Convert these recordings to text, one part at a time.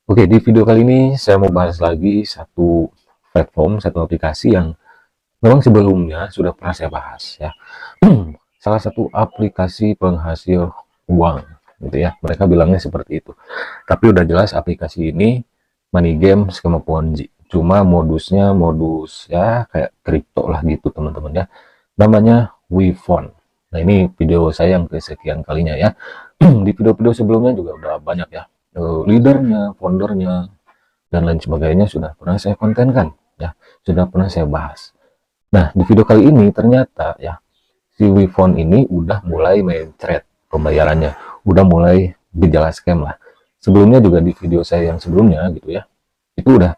Oke, di video kali ini saya mau bahas lagi satu platform, satu aplikasi yang memang sebelumnya sudah pernah saya bahas ya. Salah satu aplikasi penghasil uang gitu ya. Mereka bilangnya seperti itu. Tapi udah jelas aplikasi ini money game skema Ponzi. Cuma modusnya modus ya kayak kripto lah gitu teman-teman ya. Namanya WeFund. Nah, ini video saya yang kesekian kalinya ya. Di video-video sebelumnya juga udah banyak ya. Leadernya, foundernya, dan lain sebagainya sudah pernah saya kontenkan ya, sudah pernah saya bahas. Nah, di video kali ini ternyata ya si Wifon ini udah mulai main thread pembayarannya, udah mulai gejala scam lah. Sebelumnya juga di video saya yang sebelumnya gitu ya, itu udah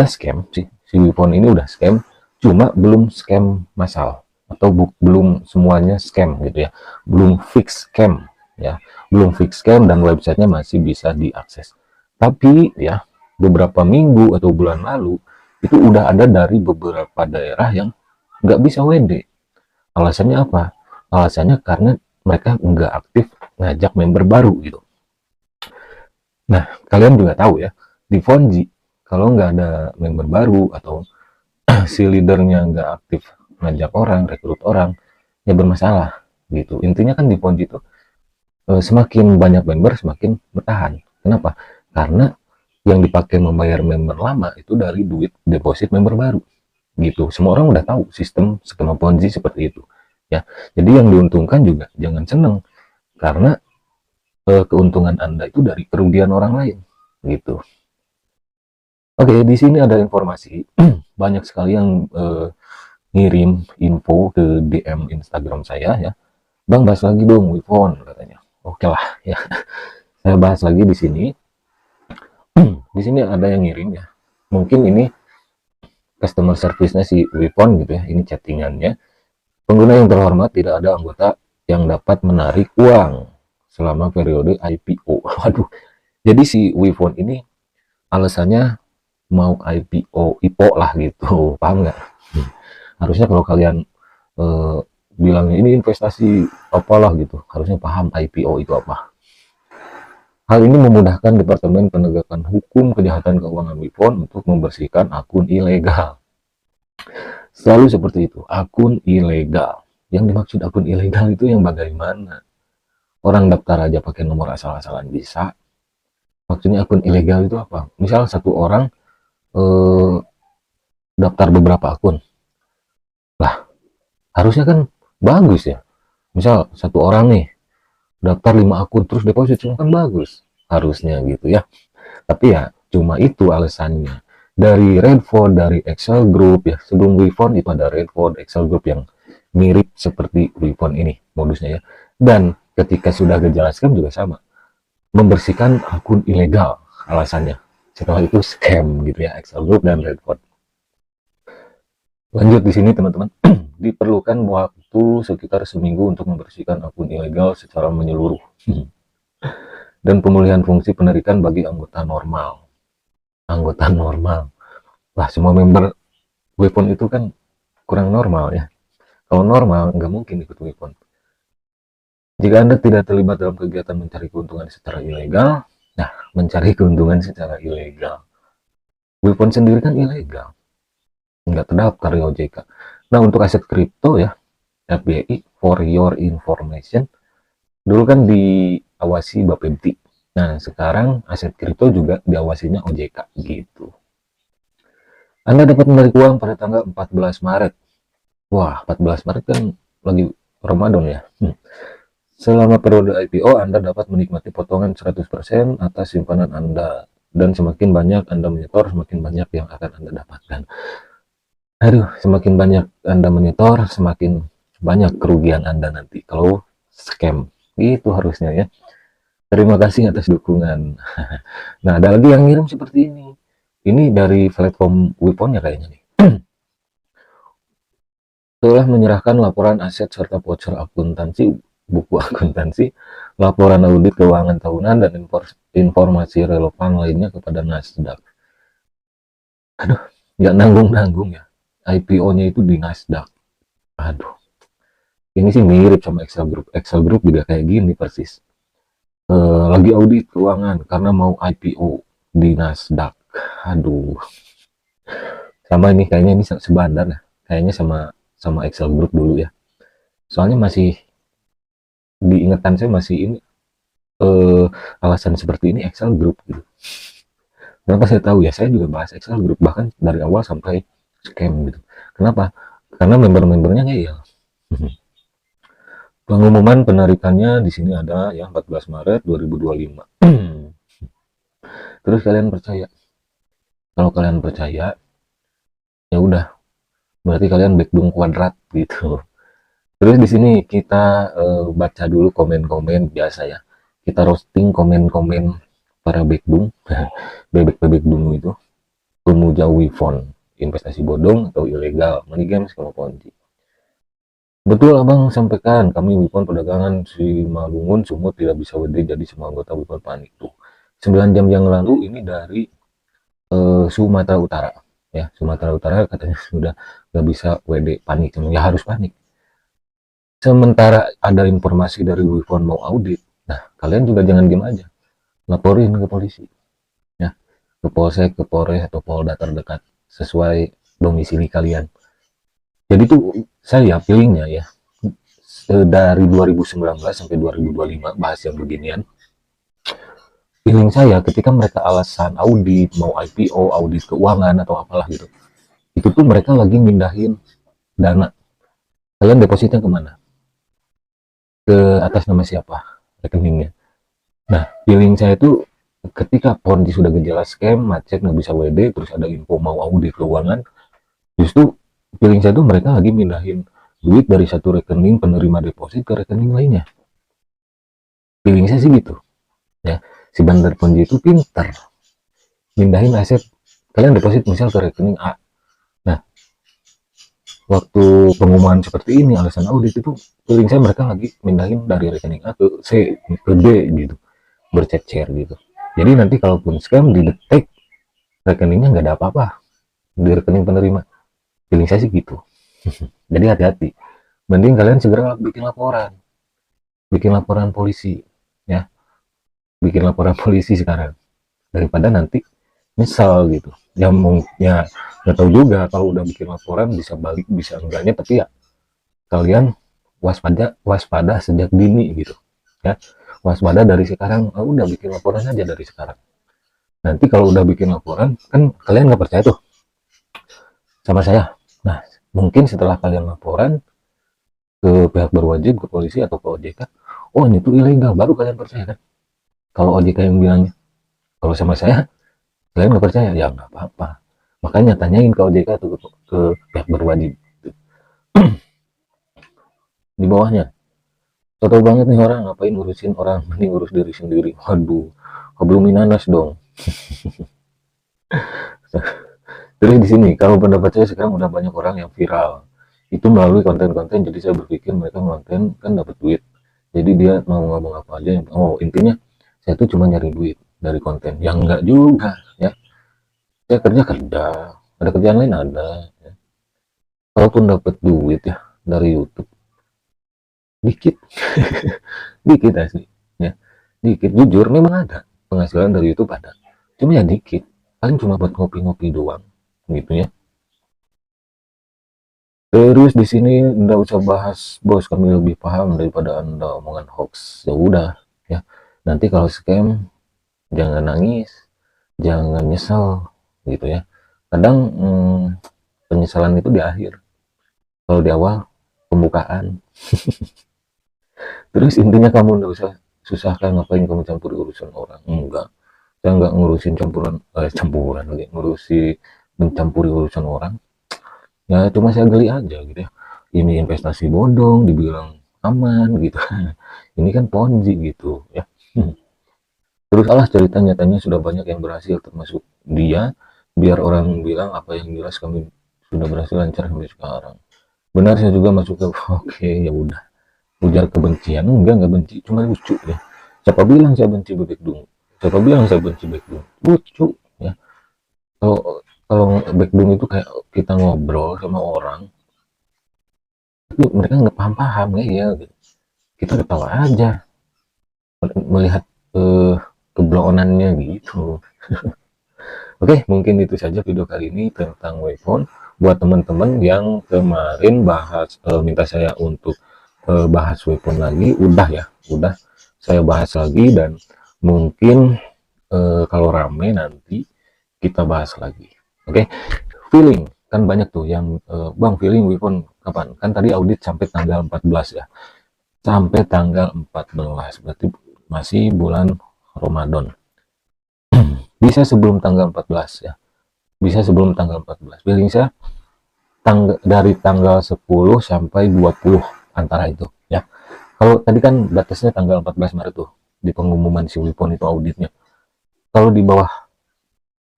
scam sih, si Wifon ini udah scam, cuma belum scam massal atau belum semuanya scam gitu ya, belum fix scam ya, belum fix scam dan websitenya masih bisa diakses. Tapi ya beberapa minggu atau bulan lalu itu udah ada dari beberapa daerah yang nggak bisa WD. Alasannya apa? Alasannya karena mereka nggak aktif ngajak member baru gitu. Nah, kalian juga tahu ya, di Fonji kalau nggak ada member baru atau si leadernya nggak aktif ngajak orang, rekrut orang, ya bermasalah gitu. Intinya kan di Fonji itu semakin banyak member semakin bertahan. Kenapa? Karena yang dipakai membayar member lama itu dari duit deposit member baru gitu. Semua orang udah tahu sistem skema Ponzi seperti itu ya. Jadi yang diuntungkan juga jangan seneng karena keuntungan Anda itu dari kerugian orang lain gitu. Oke, di sini ada informasi banyak sekali yang ngirim info ke DM Instagram saya ya. Bang, bahas lagi dong Wifon katanya. Oke lah ya. Saya bahas lagi di sini. Di sini ada yang ngirim ya. Mungkin ini customer service-nya si Wifon gitu ya. Ini chattingannya. Pengguna yang terhormat, tidak ada anggota yang dapat menarik uang selama periode IPO. Waduh. Jadi si Wifon ini alasannya mau IPO, IPO lah gitu. Paham nggak? Harusnya kalau kalian eh, bilang ini investasi apalah gitu, harusnya paham IPO itu apa. Hal ini memudahkan Departemen Penegakan Hukum Kejahatan Keuangan WIPON untuk membersihkan akun ilegal. Selalu seperti itu, akun ilegal. Yang dimaksud akun ilegal itu yang bagaimana? Orang daftar aja pakai nomor asal-asalan bisa. Maksudnya akun ilegal itu apa? Misal satu orang eh, daftar beberapa akun. Lah, harusnya kan bagus ya. Misal satu orang nih daftar 5 akun terus deposit semua kan bagus. Harusnya gitu ya. Tapi ya cuma itu alasannya. Dari Redford, dari Excel Group ya. Sebelum WeFound itu ada Redford, Excel Group yang mirip seperti WeFound ini modusnya ya. Dan ketika sudah gejala scam juga sama. Membersihkan akun ilegal alasannya. Setelah itu scam gitu ya, Excel Group dan Redford. Lanjut di sini teman-teman. Diperlukan waktu sekitar seminggu untuk membersihkan akun ilegal secara menyeluruh. Dan pemulihan fungsi penarikan bagi anggota normal. Anggota normal. Lah semua member Wepon itu kan kurang normal ya. Kalau normal nggak mungkin ikut Wepon. Jika Anda tidak terlibat dalam kegiatan mencari keuntungan secara ilegal, nah mencari keuntungan secara ilegal. Wepon sendiri kan ilegal, nggak terdaftar di OJK. Nah untuk aset kripto ya, FBI for your information, dulu kan diawasi Bapepti. Nah sekarang aset kripto juga diawasinya OJK gitu. Anda dapat menarik uang pada tanggal 14 Maret. Wah, 14 Maret kan lagi Ramadan ya. Selama periode IPO, Anda dapat menikmati potongan 100% atas simpanan Anda. Dan semakin banyak Anda menyetor, semakin banyak yang akan Anda dapatkan. Aduh, semakin banyak Anda menyetor, semakin banyak kerugian Anda nanti. Kalau scam, itu harusnya ya. Terima kasih atas dukungan. Nah, ada lagi yang ngirim seperti ini. Ini dari platform Wipon ya kayaknya nih. Telah menyerahkan laporan aset serta voucher akuntansi, buku akuntansi, laporan audit keuangan tahunan, dan informasi relevan lainnya kepada Nasdaq. Aduh, nggak nanggung-nanggung ya. IPO-nya itu di Nasdaq. Aduh, ini sih mirip sama Excel Group. Excel Group juga kayak gini persis. Lagi audit keuangan karena mau IPO. di Nasdaq. Aduh, sama ini kayaknya ini sebandar ya. Kayaknya sama sama Excel Group dulu ya. Soalnya masih diingatan saya masih ini eh, alasan seperti ini Excel Group gitu. Kenapa saya tahu ya? Saya juga bahas Excel Group bahkan dari awal sampai scam gitu. Kenapa? Karena member-membernya ngeyel. Pengumuman penarikannya di sini ada ya 14 Maret 2025. Terus kalian percaya? Kalau kalian percaya, ya udah, berarti kalian backdung kuadrat gitu. Terus di sini kita baca dulu komen-komen biasa ya. Kita roasting komen-komen para backdung, bebek-bebek dulu itu, pemuja Wifon, investasi bodong atau ilegal, money games sama ponzi. Betul abang sampaikan, kami Wipon perdagangan Simalungun Sumut tidak bisa WD jadi semua anggota Wipon panik tuh. 9 jam yang lalu ini dari Sumatera Utara. Ya, Sumatera Utara katanya sudah nggak bisa WD panik, ya harus panik. Sementara ada informasi dari Wipon mau audit, nah kalian juga jangan diam aja, laporin ke polisi, ya, ke polsek, ke polres atau polda terdekat sesuai domisili kalian. Jadi tuh saya pilihnya ya dari 2019 sampai 2025 bahas yang beginian. Feeling saya ketika mereka alasan audit, mau IPO, audit keuangan atau apalah gitu, itu tuh mereka lagi mindahin dana. Kalian depositnya kemana? Ke atas nama siapa? Rekeningnya. Nah, feeling saya tuh ketika Ponzi sudah gejala scam, macet, nggak bisa WD, terus ada info mau audit keuangan, justru feeling saya tuh mereka lagi mindahin duit dari satu rekening penerima deposit ke rekening lainnya. Feeling saya sih gitu. Ya, si bandar Ponzi itu pinter mindahin aset. Kalian deposit misal ke rekening A. Nah, waktu pengumuman seperti ini alasan audit itu feeling saya mereka lagi mindahin dari rekening A ke C ke B gitu, bercecer gitu. Jadi nanti kalaupun scam didetek rekeningnya nggak ada apa-apa di rekening penerima. Feeling saya sih gitu. Jadi hati-hati. Mending kalian segera bikin laporan polisi, ya, bikin laporan polisi sekarang daripada nanti misal gitu. Ya mau ya nggak tahu juga kalau udah bikin laporan bisa balik bisa enggaknya, tapi ya kalian waspada sejak dini gitu, ya, waspada dari sekarang. Udah bikin laporan aja dari sekarang. Nanti kalau udah bikin laporan kan kalian nggak percaya tuh sama saya. Nah, mungkin setelah kalian laporan ke pihak berwajib, ke polisi atau ke OJK, oh ini tuh ilegal, baru kalian percaya kan. Kalau OJK yang bilangnya, kalau sama saya kalian nggak percaya ya nggak apa-apa, makanya tanyain ke OJK atau ke pihak berwajib. Di bawahnya, tahu banget nih orang ngapain ngurusin orang, mending urus diri sendiri. Waduh, belum minanas dong. Terus di sini, kalau pendapat saya sekarang udah banyak orang yang viral. Itu melalui konten-konten, jadi saya berpikir mereka ngonten kan dapat duit. Jadi dia mau ngomong apa aja, oh intinya saya tuh cuma nyari duit dari konten. Yang enggak juga, ya. Saya kerja, ada kerjaan lain ada. Ya. Kalaupun dapat duit ya dari YouTube, dikit, dikit asli. Ya, dikit. Jujur, memang ada penghasilan dari YouTube ada. Cuma ya dikit, paling cuma buat ngopi-ngopi doang, gitu ya. Terus di sini nggak usah bahas bos, kami lebih paham daripada anda omongan hoax. Ya udah, ya. Nanti kalau scam jangan nangis, jangan nyesel, gitu ya. Kadang penyesalan itu di akhir. Kalau di awal pembukaan. Terus intinya kamu nggak usah susahkan, ngapain kamu campur urusan orang. Enggak, saya nggak ngurusin campuran lagi, mencampuri urusan orang. Ya cuma saya geli aja gitu ya, ini investasi bodong dibilang aman gitu. Ini kan ponzi gitu ya. Terus alah cerita nyatanya sudah banyak yang berhasil termasuk dia, biar orang bilang apa yang jelas kami sudah berhasil lancar sampai sekarang. Benar, saya juga masuk ke oke, ya udah, ujar kebencian enggak benci, cuma lucu ya. Siapa bilang saya benci bebek dung, siapa bilang saya benci bebek dung, lucu ya. Kalau kalau backdung itu kayak kita ngobrol sama orang tapi mereka nggak paham-paham ya, gitu. Kita ketawa aja melihat eh, kebloonannya gitu. Oke, mungkin itu saja video kali ini tentang Waypoint. Buat teman-teman yang kemarin bahas minta saya untuk bahas Waypoint lagi, udah saya bahas lagi, dan mungkin kalau rame nanti kita bahas lagi. Oke, feeling kan banyak tuh yang Bang, feeling Waypoint kapan? Kan tadi audit sampai tanggal 14 ya. Sampai tanggal 14 berarti masih bulan Ramadan. Bisa sebelum tanggal 14 ya. Bisa sebelum tanggal 14. Feeling saya dari tanggal 10 sampai 20 antara itu ya. Kalau tadi kan batasnya tanggal 14 Maret tuh di pengumuman si Wipon itu auditnya. Kalau di bawah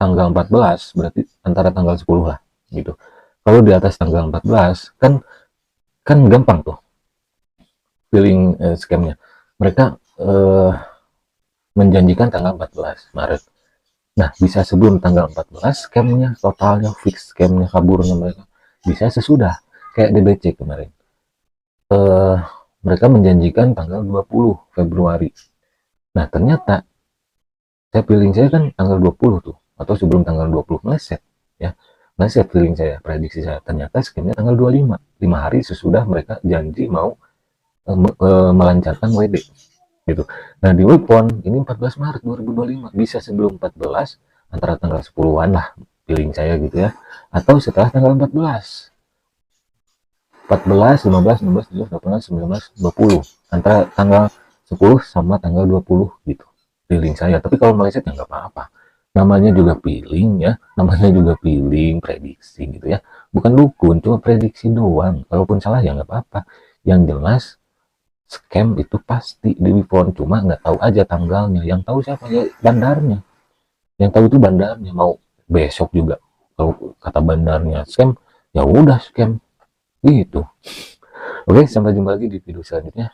tanggal 14 berarti antara tanggal 10 lah gitu. Kalau di atas tanggal 14 kan gampang tuh feeling scamnya. Mereka menjanjikan tanggal 14 Maret. Nah, bisa sebelum tanggal 14 scamnya totalnya fix, scamnya kaburnya mereka. Bisa sesudah kayak DBC kemarin. Mereka menjanjikan tanggal 20 Februari. Nah, ternyata feeling saya kan tanggal 20 tuh, atau sebelum tanggal 20 meleset ya. Meleset feeling saya, prediksi saya. Ternyata scamnya tanggal 25, 5 hari sesudah mereka janji mau melancarkan WD gitu. Nah, di Waypoint ini 14 Maret 2025, bisa sebelum 14 antara tanggal 10-an lah feeling saya gitu ya, atau setelah tanggal 14, 15, 16, 17, 18, 19, 20, antara tanggal 10 sama tanggal 20 gitu feeling saya. Tapi kalau meleset ya nggak apa-apa, namanya juga feeling ya, namanya juga feeling, prediksi gitu ya, bukan dukun, cuma prediksi doang. Kalaupun salah ya nggak apa-apa, yang jelas scam itu pasti di Wipon, cuma nggak tahu aja tanggalnya. Yang tahu siapa? Ya bandarnya. Yang tahu itu bandarnya. Mau besok juga kalau kata bandarnya scam, ya udah scam gitu. Oke, sampai jumpa lagi di video selanjutnya.